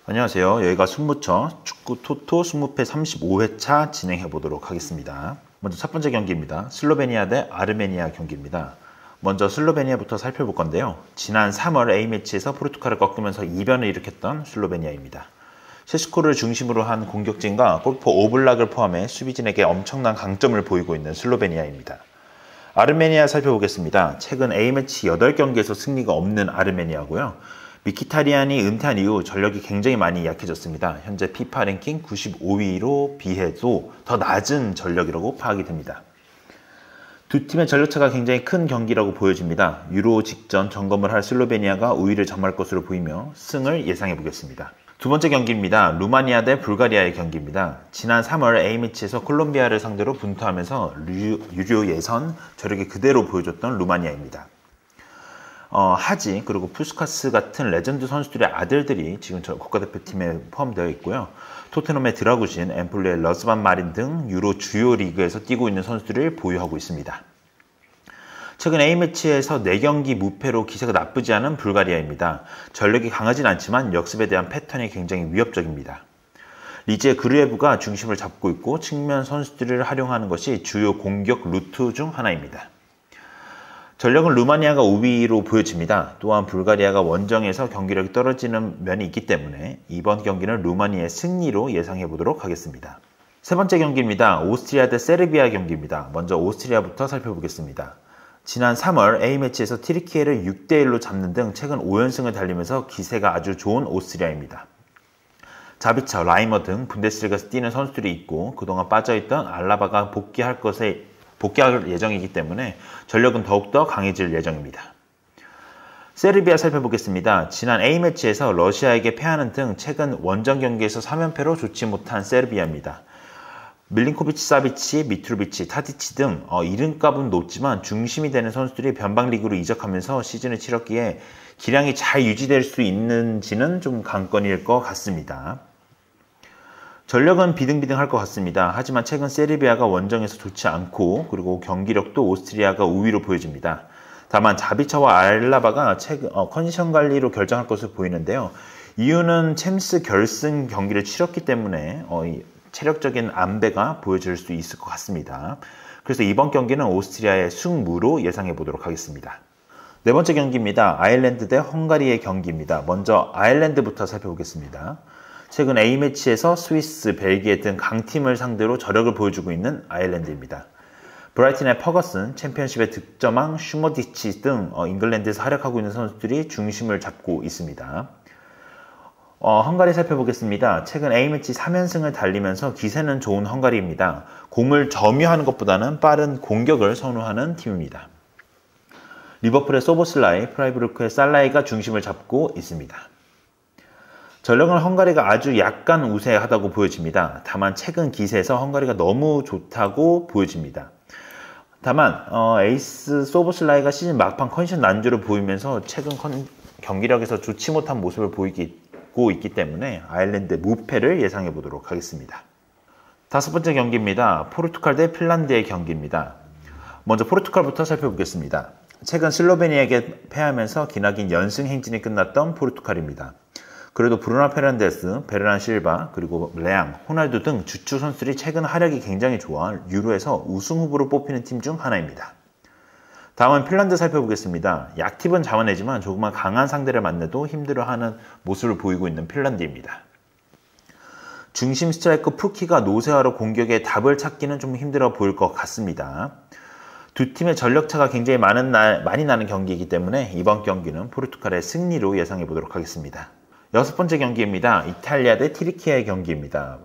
안녕하세요. 여기가 승무처 축구 토토 20패 35회차 진행해 보도록 하겠습니다. 먼저 첫 번째 경기입니다. 슬로베니아 대 아르메니아 경기입니다. 먼저 슬로베니아부터 살펴볼 건데요. 지난 3월 A매치에서 포르투갈을 꺾으면서 이변을 일으켰던 슬로베니아입니다. 세스코를 중심으로 한 공격진과 골키퍼 오블락을 포함해 수비진에게 엄청난 강점을 보이고 있는 슬로베니아입니다. 아르메니아 살펴보겠습니다. 최근 A매치 8경기에서 승리가 없는 아르메니아고요. 미키타리안이 은퇴한 이후 전력이 굉장히 많이 약해졌습니다. 현재 피파 랭킹 95위로 비해도 더 낮은 전력이라고 파악이 됩니다. 두 팀의 전력차가 굉장히 큰 경기라고 보여집니다. 유로 직전 점검을 할 슬로베니아가 우위를 점할 것으로 보이며 승을 예상해 보겠습니다. 두 번째 경기입니다. 루마니아 대 불가리아의 경기입니다. 지난 3월 A매치에서 콜롬비아를 상대로 분투하면서 유료 예선 저력이 그대로 보여줬던 루마니아입니다. 하지 그리고 푸스카스 같은 레전드 선수들의 아들들이 지금 국가대표팀에 포함되어 있고요. 토트넘의 드라구신, 엠폴리의 러스반 마린 등 유로 주요 리그에서 뛰고 있는 선수들을 보유하고 있습니다. 최근 A매치에서 4경기 무패로 기세가 나쁘지 않은 불가리아입니다. 전력이 강하진 않지만 역습에 대한 패턴이 굉장히 위협적입니다. 리제 그르예브가 중심을 잡고 있고 측면 선수들을 활용하는 것이 주요 공격 루트 중 하나입니다. 전력은 루마니아가 우위로 보여집니다. 또한 불가리아가 원정에서 경기력이 떨어지는 면이 있기 때문에 이번 경기는 루마니아의 승리로 예상해 보도록 하겠습니다. 세 번째 경기입니다. 오스트리아 대 세르비아 경기입니다. 먼저 오스트리아부터 살펴보겠습니다. 지난 3월 A매치에서 티르키예를 6대1로 잡는 등 최근 5연승을 달리면서 기세가 아주 좋은 오스트리아입니다. 자비차, 라이머 등 분데스리가에서 뛰는 선수들이 있고 그동안 빠져있던 알라바가 복귀할 예정이기 때문에 전력은 더욱더 강해질 예정입니다. 세르비아 살펴보겠습니다. 지난 A매치에서 러시아에게 패하는 등 최근 원정 경기에서 3연패로 좋지 못한 세르비아입니다. 밀린코비치, 사비치, 미트로비치, 타디치 등 이름값은 높지만 중심이 되는 선수들이 변방리그로 이적하면서 시즌을 치렀기에 기량이 잘 유지될 수 있는지는 좀 관건일 것 같습니다. 전력은 비등비등할 것 같습니다. 하지만 최근 세르비아가 원정에서 좋지 않고 그리고 경기력도 오스트리아가 우위로 보여집니다. 다만 자비차와 알라바가 최근 컨디션 관리로 결정할 것으로 보이는데요. 이유는 챔스 결승 경기를 치렀기 때문에 체력적인 안배가 보여질 수 있을 것 같습니다. 그래서 이번 경기는 오스트리아의 승무로 예상해 보도록 하겠습니다. 네 번째 경기입니다. 아일랜드 대 헝가리의 경기입니다. 먼저 아일랜드부터 살펴보겠습니다. 최근 A매치에서 스위스, 벨기에 등 강팀을 상대로 저력을 보여주고 있는 아일랜드입니다. 브라이튼의 퍼거슨, 챔피언십의 득점왕 슈머디치 등 잉글랜드에서 활약하고 있는 선수들이 중심을 잡고 있습니다. 헝가리 살펴보겠습니다. 최근 A매치 3연승을 달리면서 기세는 좋은 헝가리입니다. 공을 점유하는 것보다는 빠른 공격을 선호하는 팀입니다. 리버풀의 소보슬라이, 프라이부르크의 살라이가 중심을 잡고 있습니다. 전력은 헝가리가 아주 약간 우세하다고 보여집니다. 다만 최근 기세에서 헝가리가 너무 좋다고 보여집니다. 다만 에이스 소보슬라이가 시즌 막판 컨디션 난조를 보이면서 최근 경기력에서 좋지 못한 모습을 보이고 있기 때문에 아일랜드 무패를 예상해 보도록 하겠습니다. 다섯 번째 경기입니다. 포르투갈 대 핀란드의 경기입니다. 먼저 포르투갈부터 살펴보겠습니다. 최근 슬로베니아에게 패하면서 기나긴 연승 행진이 끝났던 포르투갈입니다. 그래도 브루노 페르난데스, 베르난 실바, 그리고 레앙, 호날두 등 주축 선수들이 최근 활약이 굉장히 좋아 유로에서 우승 후보로 뽑히는 팀 중 하나입니다. 다음은 핀란드 살펴보겠습니다. 약팁은 잡아내지만 조금만 강한 상대를 만나도 힘들어하는 모습을 보이고 있는 핀란드입니다. 중심 스트라이커 푸키가 노세화로 공격에 답을 찾기는 좀 힘들어 보일 것 같습니다. 두 팀의 전력차가 굉장히 많이 나는 경기이기 때문에 이번 경기는 포르투갈의 승리로 예상해 보도록 하겠습니다. 여섯 번째 경기입니다. 이탈리아 대 티르키예의 경기입니다.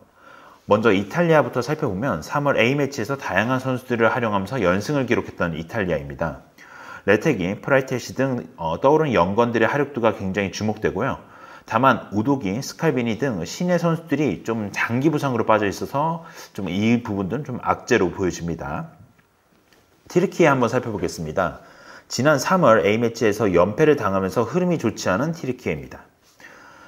먼저 이탈리아부터 살펴보면 3월 A매치에서 다양한 선수들을 활용하면서 연승을 기록했던 이탈리아입니다. 레테기, 프라이테시 등 떠오르는 영건들의 활약도가 굉장히 주목되고요. 다만 우도기, 스칼비니 등 신예 선수들이 좀 장기 부상으로 빠져 있어서 좀 이 부분들은 좀 악재로 보여집니다. 티르키예 한번 살펴보겠습니다. 지난 3월 A매치에서 연패를 당하면서 흐름이 좋지 않은 티르키예입니다.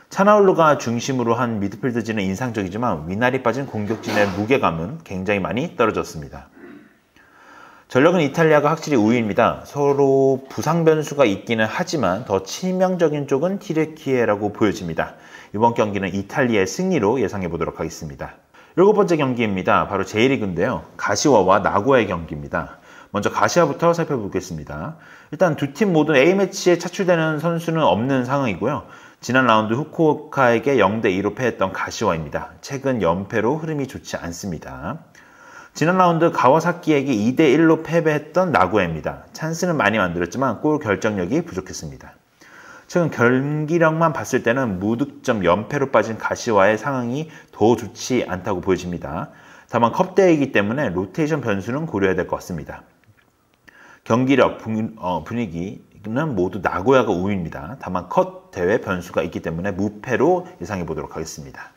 차나울루가 중심으로 한 미드필드진은 인상적이지만 위날이 빠진 공격진의 무게감은 굉장히 많이 떨어졌습니다. 전력은 이탈리아가 확실히 우위입니다. 서로 부상 변수가 있기는 하지만 더 치명적인 쪽은 티레키에라고 보여집니다. 이번 경기는 이탈리아의 승리로 예상해 보도록 하겠습니다. 7번째 경기입니다. 바로 J리그인데요. 가시와와 나고야의 경기입니다. 먼저 가시와부터 살펴보겠습니다. 일단 두 팀 모두 A매치에 차출되는 선수는 없는 상황이고요. 지난 라운드 후쿠오카에게 0대2로 패했던 가시와입니다. 최근 연패로 흐름이 좋지 않습니다. 지난 라운드 가와사키에게 2대1로 패배했던 나고야입니다. 찬스는 많이 만들었지만 골 결정력이 부족했습니다. 최근 경기력만 봤을 때는 무득점 연패로 빠진 가시와의 상황이 더 좋지 않다고 보여집니다. 다만 컵 대회이기 때문에 로테이션 변수는 고려해야 될 것 같습니다. 경기력, 분위기는 모두 나고야가 우위입니다. 다만 컷 대회 변수가 있기 때문에 무패로 예상해 보도록 하겠습니다.